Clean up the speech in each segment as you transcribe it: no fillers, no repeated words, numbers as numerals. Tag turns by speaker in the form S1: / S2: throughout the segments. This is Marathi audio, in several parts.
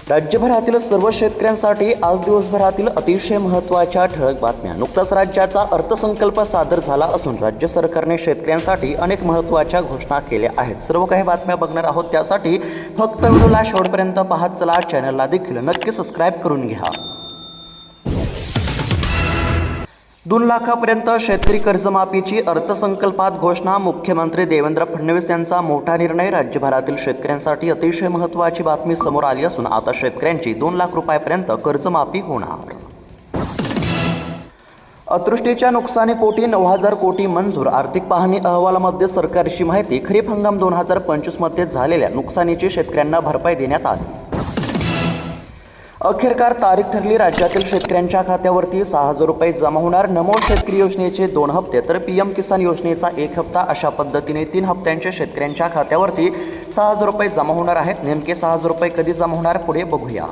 S1: राज्यभरातील सर्व शेतकऱ्यांसाठी आज दिवसभरातील अतिशय महत्त्वाच्या ठळक बातम्या। नुकताच राज्याचा अर्थसंकल्प सादर झाला असून राज्य सरकारने शेतकऱ्यांसाठी अनेक महत्त्वाच्या घोषणा केल्या आहेत। सर्व काही बातम्या बघणार आहोत, त्यासाठी फक्त व्हिडिओला शेवटपर्यंत पाहत चला। चॅनलला देखील नक्की सबस्क्राइब करून घ्या। 2 लाखापर्यंत शेतकरी कर्जमाफीची अर्थसंकल्पात घोषणा। मुख्यमंत्री देवेंद्र फडणवीस यांचा मोठा निर्णय। राज्यभरातील शेतकऱ्यांसाठी अतिशय महत्त्वाची बातमी समोर आली असून आता शेतकऱ्यांची 2 लाख रुपयांपर्यंत कर्जमाफी होणार। अतिवृष्टीच्या नुकसानीपोटी 9,000 कोटी मंजूर। आर्थिक पाहणी अहवालामध्ये सरकारची माहिती। खरीप हंगाम 2025 मध्ये झालेल्या नुकसानीची शेतकऱ्यांना भरपाई देण्यात आली। अखेरकार तारीख ठरली। राज्यातील शेतकऱ्यांच्या खात्यावरती 6,000 रुपये जमा होणार। नमो शेतकरी योजनेचे 2 हप्ते तर पीएम किसान योजनेचा 1 हप्ता अशा पद्धतीने 3 हप्त्यांचे शेतकऱ्यांच्या खात्यावरती 6,000 रुपये जमा होणार आहेत। नेमके 6,000 रुपये कधी जमा होणार पुढे बघूया।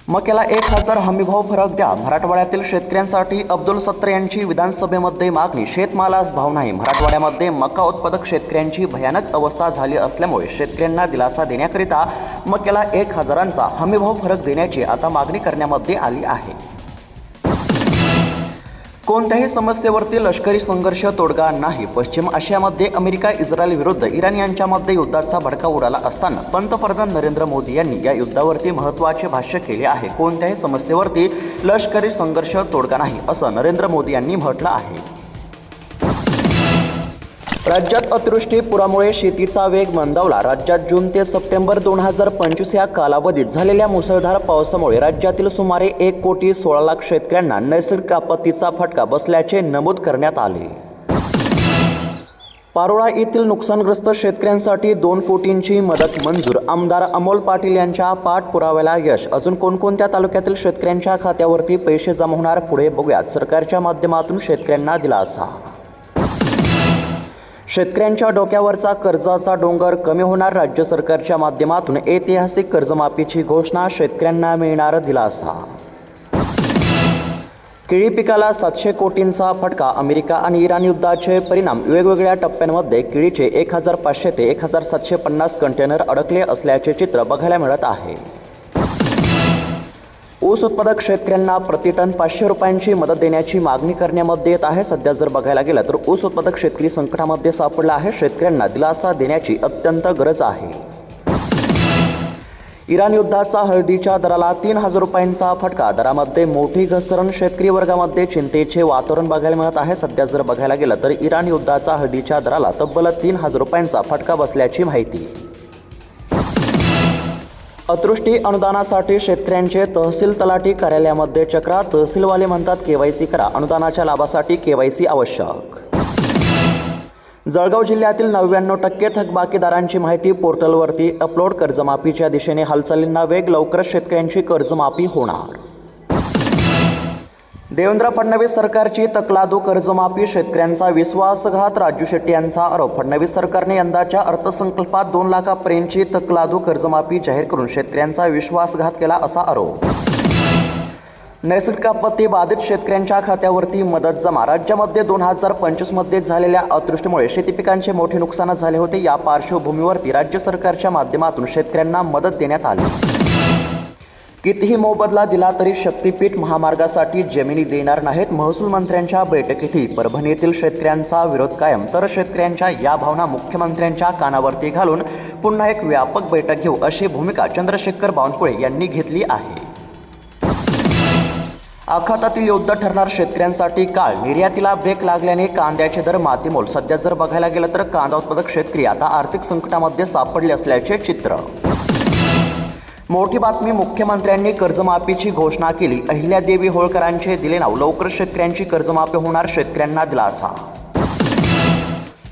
S1: मक्याला 1,000 हमीभाव फरक द्या। मराठवाड्यातील शेतकऱ्यांसाठी अब्दुल सत्तार यांची विधानसभेमध्ये मागणी। शेतमालास भाव नाही। मराठवाड्यामध्ये मका उत्पादक शेतकऱ्यांची भयानक अवस्था झाली असल्यामुळे शेतकऱ्यांना दिलासा देण्याकरिता मक्याला 1,000चा हमीभाव फरक देण्याची आता मागणी करण्यामध्ये आली आहे। कोणत्याही समस्येवरती लष्करी संघर्ष तोडगा नाही। पश्चिम आशियामध्ये अमेरिका इस्रायल विरुद्ध इराण यांच्यामध्ये युद्धाचा भडका उडाला असताना पंतप्रधान नरेंद्र मोदी यांनी या युद्धावरती महत्त्वाचे भाष्य केले आहे। कोणत्याही समस्येवरती लष्करी संघर्ष तोडगा नाही असं नरेंद्र मोदी यांनी म्हटलं आहे। राज्यात अतिवृष्टी पुरामुळे शेतीचा वेग मंदावला। राज्यात जून ते सप्टेंबर 2025 या कालावधीत झालेल्या मुसळधार पावसामुळे राज्यातील सुमारे 1,16,00,000 शेतकऱ्यांना नैसर्गिक आपत्तीचा फटका बसल्याचे नमूद करण्यात आले। पारोळा येथील नुकसानग्रस्त शेतकऱ्यांसाठी 2 कोटींची मदत मंजूर। आमदार अमोल पाटील यांच्या पाठपुराव्याला यश। अजून कोणकोणत्या तालुक्यातील शेतकऱ्यांच्या खात्यावरती पैसे जमा होणार पुढे बघूयात। सरकारच्या माध्यमातून शेतकऱ्यांना दिलासा। शेतकऱ्यांच्या डोक्यावरचा कर्जाचा डोंगर कमी होणार। राज्य सरकारच्या माध्यमातून ऐतिहासिक कर्जमाफीची घोषणा। शेतकऱ्यांना मिळणार दिलासा। केळी पिकाला 700 कोटींचा फटका। अमेरिका आणि इराण युद्धाचे परिणाम। वेगवेगळ्या टप्प्यांमध्ये केळीचे 1,500 ते 1,750 कंटेनर अडकले असल्याचे चित्र बघायला मिळत आहे। ऊस उत्पादक शेतकऱ्यांना प्रतिटन 500 रुपयांची मदत देण्याची मागणी करण्यामध्ये येत आहे। सध्या जर बघायला गेलं तर ऊस उत्पादक शेतकरी संकटामध्ये सापडला आहे। शेतकऱ्यांना दिलासा देण्याची अत्यंत गरज आहे। इराण युद्धाचा हळदीच्या दराला 3,000 रुपयांचा फटका। दरामध्ये मोठी घसरण। शेतकरी वर्गामध्ये चिंतेचे वातावरण बघायला मिळत आहे। सध्या जर बघायला गेलं तर इराण युद्धाचा हळदीच्या दराला तब्बल 3,000 रुपयांचा फटका बसल्याची माहिती। अतिवृष्टी अनुदानासाठी शेतकऱ्यांचे तहसील तलाठी कार्यालयामध्ये चक्रा। तहसीलवाले म्हणतात केवायसी करा। अनुदानाच्या लाभासाठी केवायसी आवश्यक। जळगाव जिल्ह्यातील 99% थकबाकीदारांची माहिती पोर्टलवरती अपलोड। कर्जमाफीच्या दिशेने हालचालींना वेग। लवकरच शेतकऱ्यांची कर्जमाफी होणार। देवेंद्र फडणवीस सरकारची तकलादू कर्जमाफी। शेतकऱ्यांचा विश्वासघात। राजू शेट्टी यांचा आरोप। फडणवीस सरकारने यंदाच्या अर्थसंकल्पात 2 लाखापर्यंतची तकलादू कर्जमाफी जाहीर करून शेतकऱ्यांचा विश्वासघात केला असा आरोप। नैसर्गिक आपत्ती बाधित शेतकऱ्यांच्या खात्यावरती मदत जमा। राज्यामध्ये 2025 मध्ये झालेल्या अतिवृष्टीमुळे शेती पिकांचे मोठे नुकसान झाले होते। या पार्श्वभूमीवरती राज्य सरकारच्या माध्यमातून शेतकऱ्यांना मदत देण्यात आली। कितीही मोबदला दिला तरी शक्तीपीठ महामार्गासाठी जमिनी देणार नाहीत। महसूल मंत्र्यांच्या बैठकीतही परभणी येथील शेतकऱ्यांचा विरोध कायम। तर शेतकऱ्यांच्या या भावना मुख्यमंत्र्यांच्या कानावरती घालून पुन्हा एक व्यापक बैठक घेऊ अशी भूमिका चंद्रशेखर बावनकुळे यांनी घेतली आहे। आखातातील युद्ध ठरणार शेतकऱ्यांसाठी काळ। निर्यातीला ब्रेक लागल्याने कांद्याचे दर मातीमोल। सध्या जर बघायला गेलं तर कांदा उत्पादक शेतकरी आता आर्थिक संकटामध्ये सापडले असल्याचे चित्र। मोठी बातमी। मुख्यमंत्र्यांनी कर्जमाफीची घोषणा केली। अहिल्यादेवी होळकरांचे दिले नाव। लवकर शेतकऱ्यांची कर्जमाफी होणार। शेतकऱ्यांना दिलासा।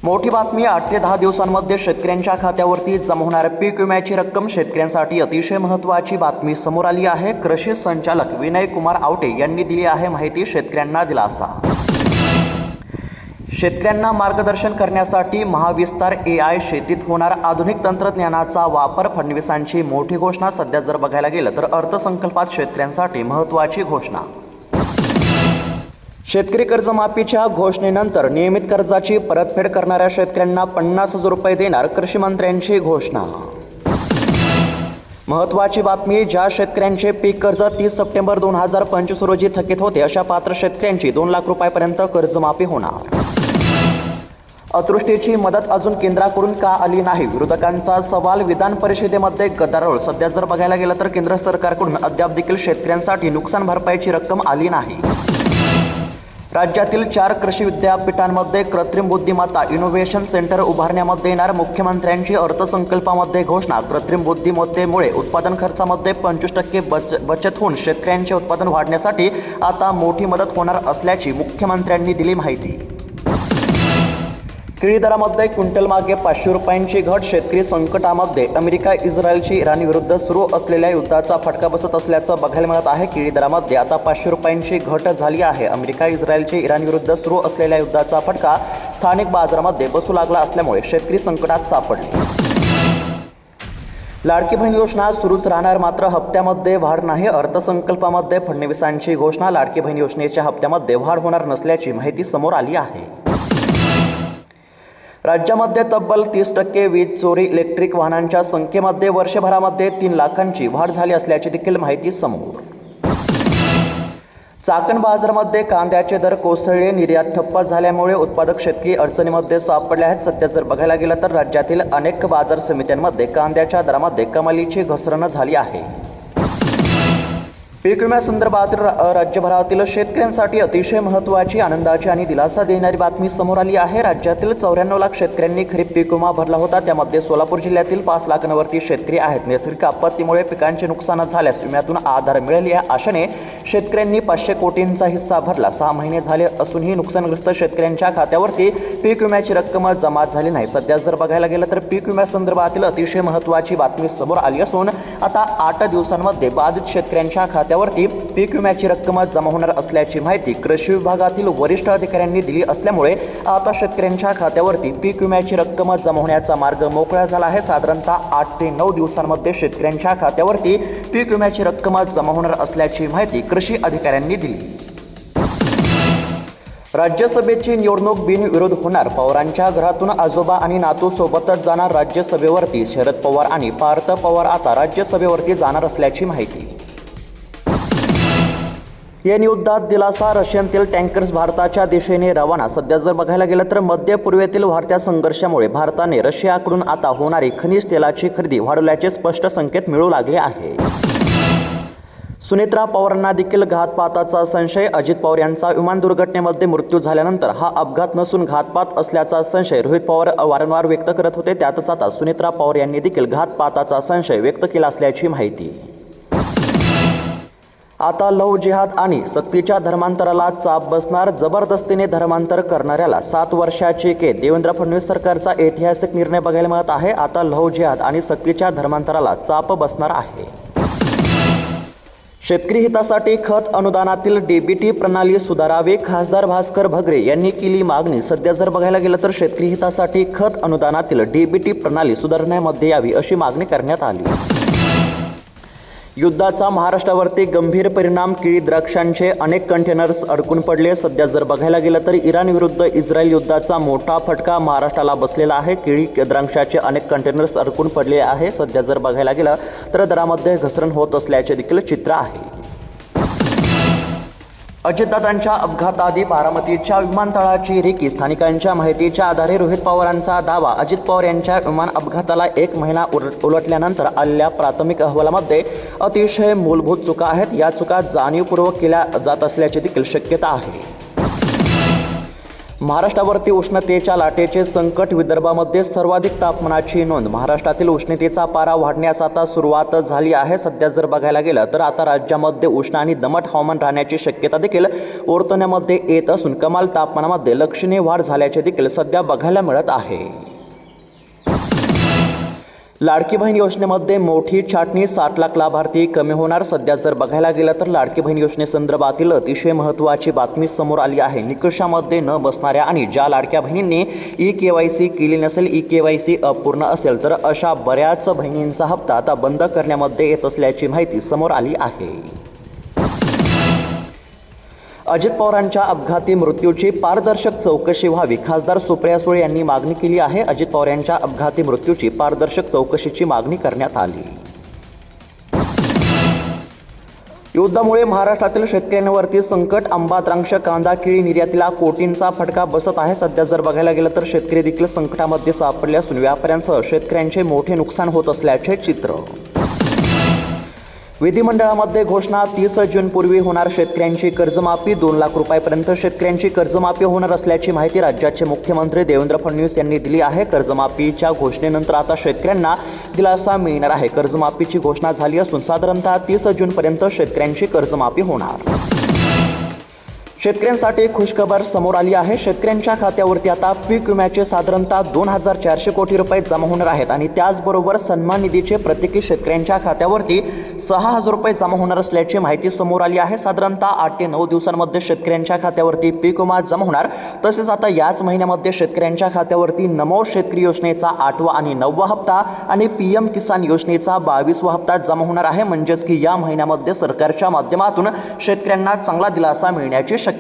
S1: मोठी बातमी। 8 ते 10 दिवसांमध्ये शेतकऱ्यांच्या खात्यावरती जमा होणार पीक विम्याची रक्कम। शेतकऱ्यांसाठी अतिशय महत्त्वाची बातमी समोर आली आहे। कृषी संचालक विनय कुमार आवटे यांनी दिली आहे माहिती। शेतकऱ्यांना दिलासा। शेतकऱ्यांना मार्गदर्शन करण्यासाठी महाविस्तार AI शेतीत होणार आधुनिक तंत्रज्ञानाचा वापर। फडणवीसांची मोठी घोषणा। सध्या जर बघायला गेलं तर अर्थसंकल्पात शेतकऱ्यांसाठी महत्त्वाची घोषणा। शेतकरी कर्जमाफीच्या घोषणेनंतर नियमित कर्जाची परतफेड करणाऱ्या शेतकऱ्यांना 50,000 रुपये देणार। कृषी मंत्र्यांची घोषणा। महत्त्वाची बातमी, ज्या शेतकऱ्यांचे पीक कर्ज 30 सप्टेंबर 2025 रोजी थकीत होते अशा पात्र शेतकऱ्यांची 2 लाख रुपयापर्यंत कर्जमाफी होणार. अतिवृष्टीची मदत अजून केंद्राकडून का आली नाही? विरोधकांचा सवाल. विधान परिषदेमध्ये गदारोळ. सध्या जर बघायला गेलं तर केंद्र सरकारकडून अद्याप देखील शेतकऱ्यांसाठी नुकसान भरपाईची रक्कम आली नाही. राज्यातील 4 कृषी विद्यापीठांमध्ये कृत्रिम बुद्धिमत्ता इनोव्हेशन सेंटर उभारण्यामध्ये येणार. मुख्यमंत्र्यांची अर्थसंकल्पामध्ये घोषणा. कृत्रिम बुद्धिमत्तेमुळे उत्पादन खर्चामध्ये 25% बचत होऊन शेतकऱ्यांचे उत्पादन वाढण्यासाठी आता मोठी मदत होणार असल्याची मुख्यमंत्र्यांनी दिली माहिती. केळी दरामध्ये क्विंटलमागे 500 रुपयांची घट. शेतकरी संकटामध्ये. अमेरिका इस्रायलची इराणविरुद्ध सुरू असलेल्या युद्धाचा फटका बसत असल्याचं बघायला मिळत आहे. केळी दरामध्ये आता 500 रुपयांची घट झाली आहे. अमेरिका इस्रायलची इराणविरुद्ध सुरू असलेल्या युद्धाचा फटका स्थानिक बाजारामध्ये बसू लागला असल्यामुळे शेतकरी संकटात सापडले. लाडकी बहीण योजना सुरूच राहणार, मात्र हप्त्यामध्ये वाढ नाही. अर्थसंकल्पामध्ये फडणवीसांची घोषणा. लाडकी बहीण योजनेच्या हप्त्यामध्ये वाढ होणार नसल्याची माहिती समोर आली आहे. राज्यामध्ये तब्बल 30% वीज चोरी. इलेक्ट्रिक वाहनांच्या संख्येमध्ये वर्षभरामध्ये 3 लाखांची वाढ झाली असल्याची देखील माहिती समोर. चाकण बाजारामध्ये कांद्याचे दर कोसळले. निर्यात ठप्प झाल्यामुळे उत्पादक शेतकरी अडचणीमध्ये सापडले आहेत. सध्या जर बघायला गेलं तर राज्यातील अनेक बाजार समित्यांमध्ये कांद्याच्या दरामध्ये कमालीची घसरण झाली आहे. पीक विम्यासंदर्भातील राज्यभरातील शेतकऱ्यांसाठी अतिशय महत्त्वाची, आनंदाची आणि दिलासा देणारी बातमी समोर आली आहे. राज्यातील 94 लाख शेतकऱ्यांनी खरीप पीक विमा भरला होता. त्यामध्ये सोलापूर जिल्ह्यातील 5 लाखांवरती शेतकरी आहेत. नैसर्गिक आपत्तीमुळे पिकांचे नुकसान झाल्यास विम्यातून आधार मिळेल या आशेने शेतकऱ्यांनी 500 कोटींचा हिस्सा भरला. 6 महिने झाले असूनही नुकसानग्रस्त शेतकऱ्यांच्या खात्यावरती पीक विम्याची रक्कम जमा झाली नाही. सध्या जर बघायला गेलं तर पीक विम्यासंदर्भातील अतिशय महत्त्वाची बातमी समोर आली असून आता 8 दिवसांमध्ये बाधित शेतकऱ्यांच्या खात्यावरती पीक विम्याची रक्कम जमा होणार असल्याची माहिती कृषी विभागातील वरिष्ठ अधिकाऱ्यांनी दिली असल्यामुळे आता शेतकऱ्यांच्या खात्यावरती पीक विम्याची रक्कम जमा होण्याचा मार्ग मोकळा झाला आहे. साधारणतः 8 ते 9 दिवसांमध्ये शेतकऱ्यांच्या खात्यावरती पीक विम्याची रक्कम जमा होणार असल्याची माहिती कृषी अधिकाऱ्यांनी दिली. राज्यसभेची निवडणूक बिनविरोध होणार. पवारांच्या घरातून आजोबा आणि नातू सोबतच जाणार राज्यसभेवरती. शरद पवार आणि पार्थ पवार आता राज्यसभेवरती जाणार असल्याची माहिती. येन युद्धात दिलासा. रशियन तेल टँकर्स भारताच्या दिशेने रवाना. सध्या जर बघायला गेलं तर मध्य पूर्वेतील वाढत्या संघर्षामुळे भारताने रशियाकडून आता होणारी खनिज तेलाची खरेदी वाढवल्याचे स्पष्ट संकेत मिळू लागले आहे. सुनेत्रा पवारांना देखील घातपाताचा संशय. अजित पवार यांचा विमान दुर्घटनेमध्ये मृत्यू झाल्यानंतर हा अपघात नसून घातपात असल्याचा संशय रोहित पवार वारंवार व्यक्त करत होते. त्यातच आता सुनेत्रा पवार यांनी देखील घातपाताचा संशय व्यक्त केला असल्याची माहिती. आता लव्ह जिहाद आणि सक्तीच्या धर्मांतराला चाप बसणार. जबरदस्तीने धर्मांतर करणाऱ्याला 7 वर्षाची केस. देवेंद्र फडणवीस सरकारचा ऐतिहासिक निर्णय बघायला मिळत आहे. आता लव्ह जिहाद आणि सक्तीच्या धर्मांतराला चाप बसणार आहे. शेतकरी हितासाठी खत अनुदानातील डीबीटी प्रणाली सुधारावी. खासदार भास्कर भगरे यांनी केली मागणी. सध्या जर बघायला गेलं तर शेतकरी हितासाठी खत अनुदानातील डीबीटी प्रणाली सुधारण्यामध्ये यावी अशी मागणी करण्यात आली. युद्धाचा महाराष्ट्रावरती गंभीर परिणाम. केळी द्राक्षांचे अनेक कंटेनर्स अडकून पडले. सध्या जर बघायला गेलं तर इराण विरुद्ध इस्रायल युद्धाचा मोठा फटका महाराष्ट्राला बसलेला आहे. केळी द्राक्षाचे अनेक कंटेनर्स अडकून पडले आहे. सध्या जर बघायला गेलं तर दरामध्ये घसरण होत असल्याचे देखील चित्र आहे. अजितदादांच्या अपघाताआधी बारामतीच्या विमानतळाची रेकी. स्थानिकांच्या माहितीच्या आधारे रोहित पवारांचा दावा. अजित पवार यांच्या विमान अपघाताला 1 महिना उलटल्यानंतर आलेल्या प्राथमिक अहवालामध्ये अतिशय मूलभूत चुका आहेत. या चुका जाणीवपूर्वक केल्या जात असल्याची देखील शक्यता आहे. महाराष्ट्रावरती उष्णतेच्या लाटेचे संकट. विदर्भामध्ये सर्वाधिक तापमानाची नोंद. महाराष्ट्रातील उष्णतेचा पारा वाढण्यास आता सुरुवात झाली आहे. सध्या जर बघायला गेलं तर आता राज्यामध्ये उष्ण आणि दमट हवामान राहण्याची शक्यता देखील वर्तवण्यामध्ये येत असून कमाल तापमानामध्ये लक्षणीय वाढ झाल्याचे देखील सध्या बघायला मिळत आहे. लाडकी बहीण योजनेमध्ये मोठी छाटणी. 60 लाख लाभार्थी कमी होणार. सध्या जर बघायला गेलं तर लाडकी बहीण योजनेसंदर्भातील अतिशय महत्त्वाची बातमी समोर आली आहे. निकषामध्ये न बसणाऱ्या आणि ज्या लाडक्या बहिणींनी ई-केवायसी केली नसेल, ई-केवायसी अपूर्ण असेल तर अशा बऱ्याच बहिणींचा हप्ता आता बंद करण्यामध्ये येत असल्याची माहिती समोर आली आहे. अजित पवारांच्या अपघाती मृत्यूची पारदर्शक चौकशी व्हावी. खासदार सुप्रिया सुळे यांनी मागणी केली आहे. अजित पवार यांच्या अपघाती मृत्यूची पारदर्शक चौकशीची मागणी करण्यात आली. युद्धामुळे महाराष्ट्रातील शेतकऱ्यांवरती संकट. आंबा, द्राक्ष, कांदा, केळी निर्यातीला कोटींचा फटका बसत आहे. सध्या जर बघायला गेलं तर शेतकरी देखील संकटामध्ये सापडले असून व्यापाऱ्यांसह शेतकऱ्यांचे मोठे नुकसान होत असल्याचे चित्र. विधिमंडळामध्ये घोषणा. 30 जूनपूर्वी होणार शेतकऱ्यांची कर्जमाफी. 2 लाख रुपयापर्यंत शेतकऱ्यांची कर्जमाफी होणार असल्याची माहिती राज्याचे मुख्यमंत्री देवेंद्र फडणवीस यांनी दिली आहे. कर्जमाफीच्या घोषणेनंतर आता शेतकऱ्यांना दिलासा मिळणार आहे. कर्जमाफीची घोषणा झाली असून साधारणतः 30 जूनपर्यंत शेतकऱ्यांची कर्जमाफी होणार. शेतकऱ्यांसाठी खुशखबर समोर आली आहे. शेतकऱ्यांच्या खात्यावरती आता पीक विम्याचे साधारणतः 2400 कोटी रुपये जमा होणार आहेत आणि त्याचबरोबर सन्मान निधीचे प्रत्येकी शेतकऱ्यांच्या खात्यावरती 6000 रुपये जमा होणार असल्याची माहिती समोर आली आहे. साधारणतः 8 ते 9 दिवसांमध्ये शेतकऱ्यांच्या खात्यावरती पीक विमा जमा होणार. तसेच आता याच महिन्यामध्ये शेतकऱ्यांच्या खात्यावरती नमो शेतकरी योजनेचा 8वा आणि 9वा हप्ता आणि PM किसान योजनेचा 22वा हप्ता जमा होणार आहे. म्हणजेच की या महिन्यामध्ये सरकारच्या माध्यमातून शेतकऱ्यांना चांगला दिलासा मिळण्याची शक्यता.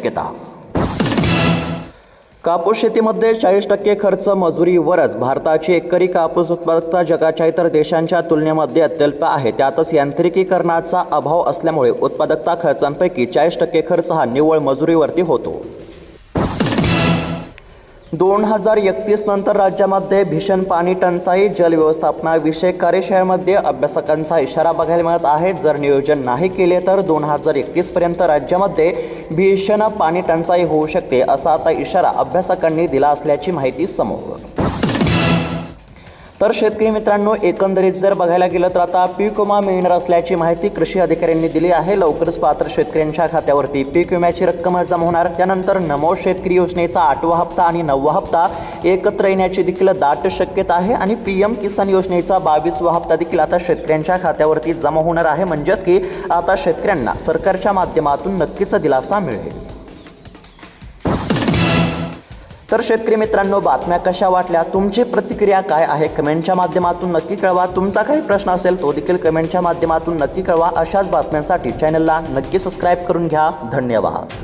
S1: कापूस शेतीमध्ये 40% खर्च मजुरीवरच. भारताची एकरी कापूस उत्पादकता जगाच्या इतर देशांच्या तुलनेमध्ये अत्यल्प आहे. त्यातच यांत्रिकीकरणाचा अभाव असल्यामुळे उत्पादकता खर्चांपैकी 40% खर्च हा निव्वळ मजुरीवरती होतो. 2031 नंतर राज्यामध्ये भीषण पाणी टंचाई. जल व्यवस्थापनाविषयक कार्यशाळेमध्ये अभ्यासकांचा इशारा बघायला मिळत आहे. जर नियोजन नाही केले तर 2031 पर्यंत राज्यामध्ये भीषण पाणी टंचाई होऊ शकते, असा आता इशारा अभ्यासकांनी दिला असल्याची माहिती समोर. तर शेतकरी मित्रांनो, एकंदरीत जर बघायला गेलं तर आता पीक विमा मिळणार असल्याची माहिती कृषी अधिकाऱ्यांनी दिली आहे. लवकरच पात्र शेतकऱ्यांच्या खात्यावरती पीक विम्याची रक्कम जमा होणार. त्यानंतर नमो शेतकरी योजनेचा 8वा हप्ता आणि 9वा हप्ता एकत्र येण्याची देखील दाट शक्यता आहे आणि PM किसान योजनेचा 22वा हप्ता देखील आता शेतकऱ्यांच्या खात्यावरती जमा होणार आहे. म्हणजेच की आता शेतकऱ्यांना सरकारच्या माध्यमातून नक्कीच दिलासा मिळेल. तर शेतकरी मित्रांनो, बातम्या कशा वाटल्या, तुमची प्रतिक्रिया काय आहे कमेंटच्या माध्यमातून नक्की कळवा. तुमचा काही प्रश्न असेल तो देखील कमेंटच्या माध्यमातून नक्की कळवा. अशाच बातम्यांसाठी चॅनलला नक्की सबस्क्राईब करून घ्या. धन्यवाद.